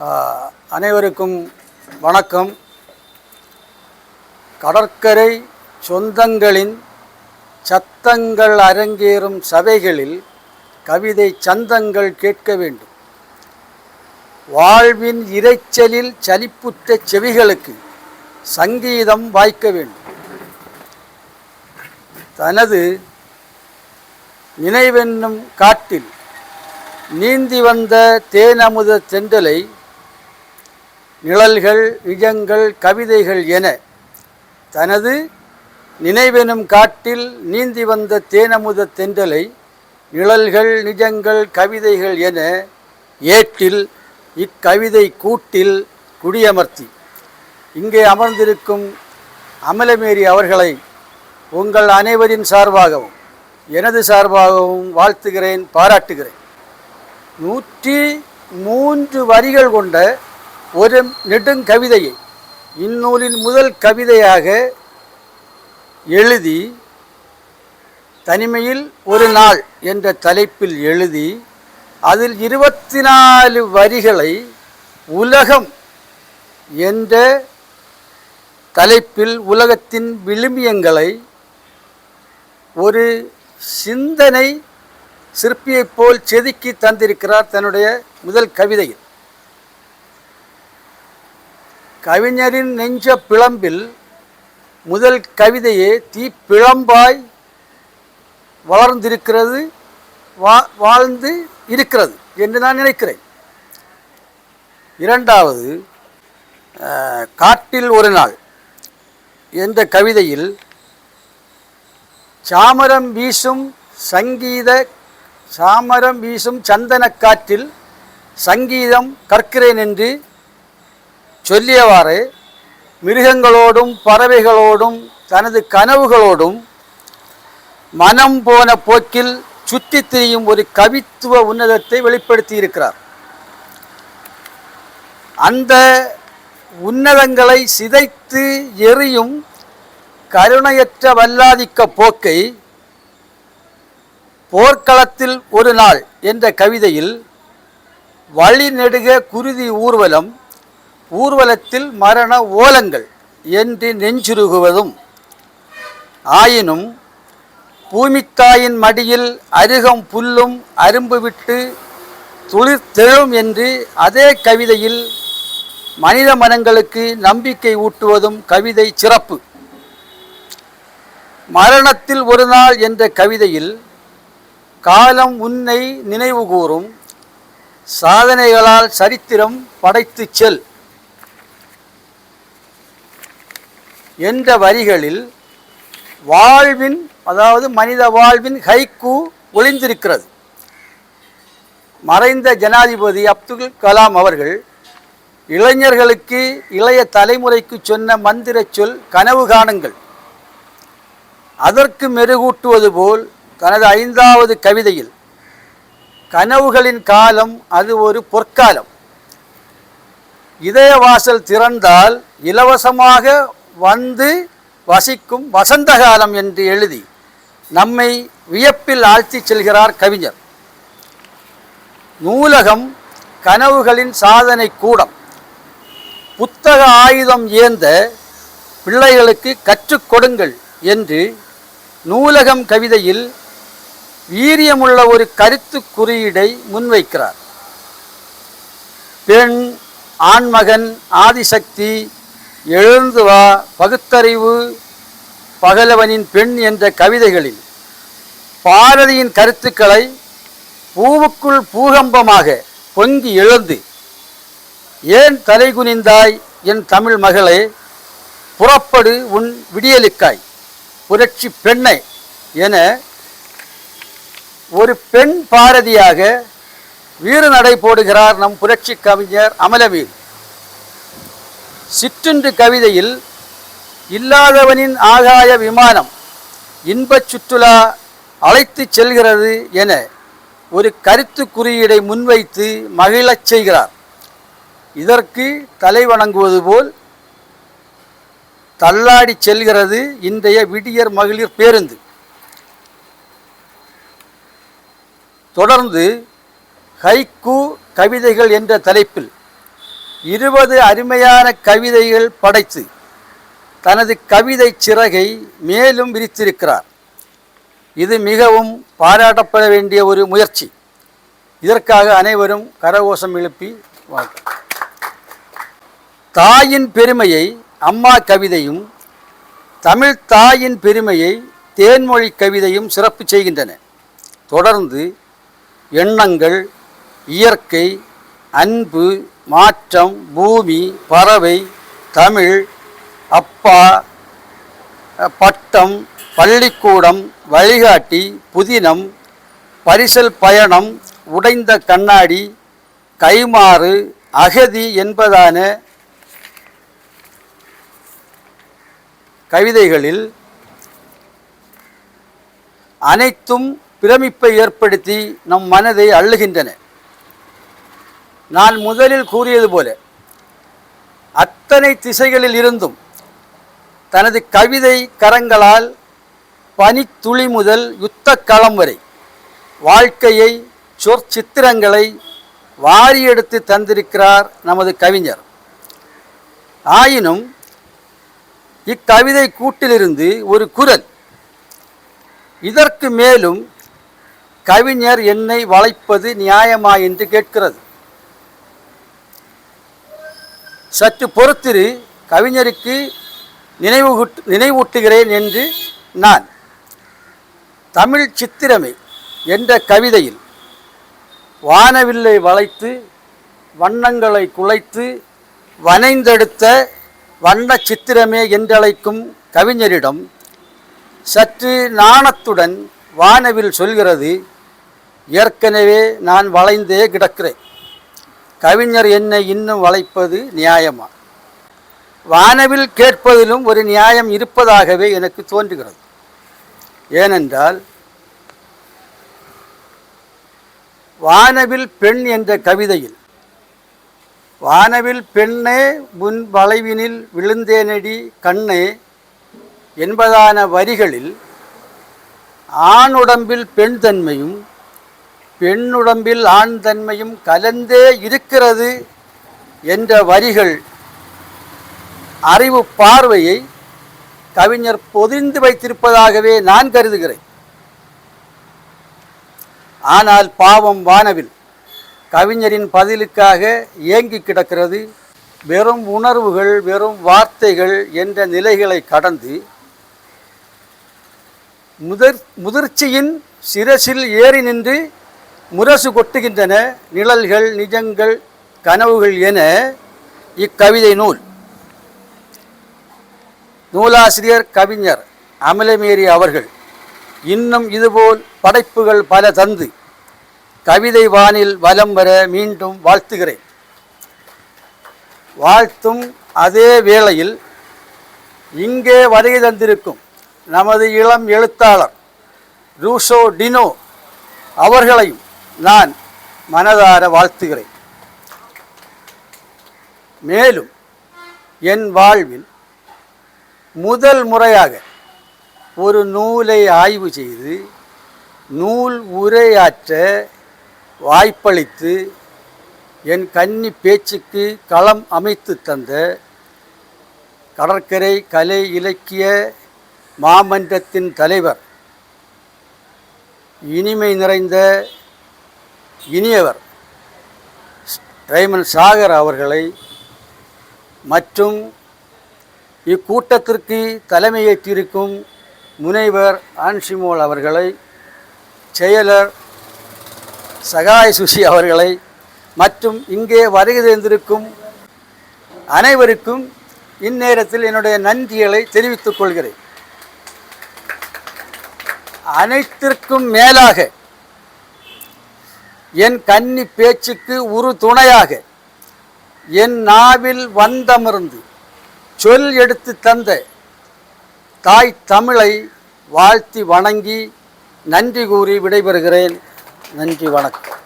அனைவருக்கும் வணக்கம். கடற்கரை சொந்தங்களின் சத்தங்கள் அரங்கேறும் சபைகளில் கவிதை சந்தங்கள் கேட்க வேண்டும். வாழ்வின் இரைச்சலில் சலிப்புற்ற செவிகளுக்கு சங்கீதம் வாய்க்க வேண்டும். தனது நினைவென்னும் காட்டில் நீந்தி வந்த தேனமுத தென்றலை நிழல்கள், நிஜங்கள், கவிதைகள் என தனது நினைவெனும் காட்டில் நீந்தி வந்த தேனமுத தென்றலை நிழல்கள், நிஜங்கள், கவிதைகள் என ஏட்டில் இக்கவிதை கூட்டில் குடியமர்த்தி இங்கே அமர்ந்திருக்கும் அமலமேரி அவர்களை உங்கள் அனைவரின் சார்பாகவும் எனது சார்பாகவும் வாழ்த்துகிறேன், பாராட்டுகிறேன். 103 வரிகள் கொண்ட ஒரு நெடுங்கவிதையை இந்நூலின் முதல் கவிதையாக எழுதி தனிமையில் ஒரு நாள் என்ற தலைப்பில் எழுதி அதில் 24 வரிகளை உலகம் என்ற தலைப்பில் உலகத்தின் விழுமியங்களை ஒரு சிந்தனை சிற்பியைப் போல் செதுக்கி தந்திருக்கிறார் தன்னுடைய முதல் கவிதையில். கவிஞரின் நெஞ்ச பிளம்பில் முதல் கவிதையே தீப்பிழம்பாய் வளர்ந்திருக்கிறது, வாழ்ந்து இருக்கிறது என்று நான் நினைக்கிறேன். இரண்டாவது, காட்டில் ஒரு நாள் என்ற கவிதையில் சாமரம் வீசும் சந்தனக்காற்றில் சங்கீதம் கற்கிறேன் என்று சொல்லியவாறு மிருகங்களோடும் பறவைகளோடும் தனது கனவுகளோடும் மனம் போன போக்கில் சுற்றித் திரியும் ஒரு கவித்துவ உன்னதத்தை வெளிப்படுத்தியிருக்கிறார். அந்த உன்னதங்களை சிதைத்து எரியும் கருணையற்ற வல்லாதிக்க போக்கை போர்க்களத்தில் ஒரு நாள் என்ற கவிதையில் வழிநெடுக குருதி ஊர்வலத்தில் மரண ஓலங்கள் என்று நெஞ்சுருகுவதும் ஆயினும் பூமித்தாயின் மடியில் அருகம் புல்லும் அரும்பு விட்டு துளிர்த்தெழும் என்று அதே கவிதையில் மனித மனங்களுக்கு நம்பிக்கை ஊட்டுவதும் கவிதை சிறப்பு. மரணத்தில் ஒரு நாள் என்ற கவிதையில் காலம் உன்னை நினைவு கூறும், சாதனைகளால் சரித்திரம் படைத்து செல் என்ற வரிகளில் வாழ்வின், அதாவது மனித வாழ்வின் ஹைக்கூ ஒளிந்திருக்கிறது. மறைந்த ஜனாதிபதி அப்துல் கலாம் அவர்கள் இளைஞர்களுக்கு, இளைய தலைமுறைக்கு சொன்ன மந்திர சொல் கனவு காணுங்கள். அதற்கு மெருகூட்டுவது போல் தனது 5வது கவிதையில் கனவுகளின் காலம் அது ஒரு பொற்காலம், இதயவாசல் திறந்தால் இலவசமாக வந்து வசிக்கும் வசந்த காலம் என்று எழுதி நம்மை வியப்பில் ஆழ்த்தி செல்கிறார் கவிஞர். நூலகம் கனவுகளின் சாதனை கூடம், புத்தக ஆயுதம் ஏந்த பிள்ளைகளுக்கு கற்றுக் கொடுங்கள் என்று நூலகம் கவிதையில் வீரியமுள்ள ஒரு கருத்து குறியீடை முன்வைக்கிறார். பெண், ஆண்மகன், ஆதிசக்தி, எழுந்து வா, பகுத்தறிவு, பகலவனின் பெண் என்ற கவிதைகளில் பாரதியின் கருத்துக்களை பூவுக்குள் பூகம்பமாக பொங்கி எழுந்து ஏன் தலைகுனிந்தாய் என் தமிழ் மகளே, புறப்படு உன் விடியலுக்காய் புரட்சி பெண்ணை என ஒரு பெண் பாரதியாக வீறு நடை போடுகிறார் நம் புரட்சி கவிஞர் அமலமேரி. சிற்றுண்டு கவிதையில் இல்லாதவனின் ஆகாய விமானம் இன்பச் சுற்றுலா அழைத்து செல்கிறது என ஒரு கருத்து குறியீடை முன்வைத்து மகிழச் செய்கிறார். இதற்கு தலை வணங்குவது போல் தள்ளாடி செல்கிறது இன்றைய விடியர் மகளிர் பேருந்து. தொடர்ந்து ஹைக்கூ கவிதைகள் என்ற தலைப்பில் 20 அருமையான கவிதைகள் படைத்து தனது கவிதை சிறகை மேலும் விரித்திருக்கிறார். இது மிகவும் பாராட்டப்பட வேண்டிய ஒரு முயற்சி. இதற்காக அனைவரும் கரகோஷம் எழுப்பி வாழ்த்து. தாயின் பெருமையை அம்மா கவிதையும், தமிழ் தாயின் பெருமையை தேன்மொழி கவிதையும் சிறப்பு செய்கின்றன. தொடர்ந்து எண்ணங்கள், இயற்கை, அன்பு, மாற்றம், பூமி, பறவை, தமிழ், அப்பா, பட்டம், பள்ளிக்கூடம், வழிகாட்டி, புதினம், பரிசல் பயணம், உடைந்த கண்ணாடி, கைமாறு, அகதி என்பதான கவிதைகளில் அனைத்தும் பிரமிப்பை ஏற்படுத்தி நம் மனதை அள்ளுகின்றன. நான் முதலில் கூறியது போல அத்தனை திசைகளில் இருந்தும் தனது கவிதை கரங்களால் பனித்துளி முதல் யுத்த களம் வரை வாழ்க்கையை, சொற்சித்திரங்களை வாரி எடுத்து தந்திருக்கிறார் நமது கவிஞர். ஆயினும் இக்கவிதை கூட்டிலிருந்து ஒரு குரல் இதற்கு மேலும் கவிஞர் என்னை வளைப்பது நியாயமா என்று கேட்கிறது. சற்று பொறுத்திரு, கவிஞருக்கு நினைவூட்டுகிறேன் என்று நான். தமிழ் சித்திரமே என்ற கவிதையில் வானவில்லை வளைத்து வண்ணங்களை குலைத்து வனைந்தெடுத்த வண்ண சித்திரமே என்றழைக்கும் கவிஞரிடம் சற்று நாணத்துடன் வானவில் சொல்கிறது, ஏற்கனவே நான் வளைந்தே கிடக்கிறேன், கவிஞர் என்னை இன்னும் வளைப்பது நியாயமா? வானவில் கேட்பதிலும் ஒரு நியாயம் இருப்பதாகவே எனக்கு தோன்றுகிறது. ஏனென்றால் வானவில் பெண் என்ற கவிதையில் வானவில் பெண்ணே முன் வளைவினில் விழுந்தேனடி கண்ணே என்பதான வரிகளில் ஆணுடம்பில் பெண் தன்மையும் பெண்ணுடம்பில் ஆண் தன்மையும் கலந்தே இருக்கிறது என்ற வரிகள் அறிவு பார்வையை கவிஞர் பொதிந்து வைத்திருப்பதாகவே நான் கருதுகிறேன். ஆனால் பாவம் வானவில் கவிஞரின் பதிலுக்காக ஏங்கி கிடக்கிறது. வெறும் உணர்வுகள், வெறும் வார்த்தைகள் என்ற நிலைகளை கடந்து முதிர்ச்சியின் சிரசில் ஏறி நின்று முரசு கொட்டுகின்றன நிழல்கள், நிஜங்கள், கனவுகள் என இக்கவிதை நூல். நூலாசிரியர் கவிஞர் அமலமேரி அவர்கள் இன்னும் இதுபோல் படைப்புகள் பல தந்து கவிதை வானில் வலம் வர மீண்டும் வாழ்த்துகிறேன். வாழ்த்தும் அதே வேளையில் இங்கே வருகை தந்திருக்கும் நமது இளம் எழுத்தாளர் ரூசோ டினோ அவர்களையும் நான் மனதார வாழ்த்துகிறேன். மேலும் என் வாழ்வில் முதல் முறையாக ஒரு நூலை ஆய்வு செய்து நூல் உரையாற்ற வாய்ப்பளித்து என் கன்னி பேச்சுக்கு களம் அமைத்து தந்த கடற்கரை கலை இலக்கிய மாமன்றத்தின் தலைவர், இனிமை நிறைந்த இனியவர் ரைமன் சாகர் அவர்களை மற்றும் இக்கூட்டத்திற்கு தலைமையேற்றிருக்கும் முனைவர் ஆன்சிமோல் அவர்களை, செயலர் சகாய் சுஷி அவர்களை மற்றும் இங்கே வருகை தந்திருக்கும் அனைவருக்கும் இந்நேரத்தில் என்னுடைய நன்றிகளை தெரிவித்துக் கொள்கிறேன். அனைத்திற்கும் மேலாக என் கன்னி பேச்சுக்கு உரு துணையாக என் நாவில் வந்தமர்ந்து சொல் எடுத்து தந்த தாய் தமிழை வாழ்த்தி வணங்கி நன்றி கூறி விடைபெறுகிறேன். நன்றி, வணக்கம்.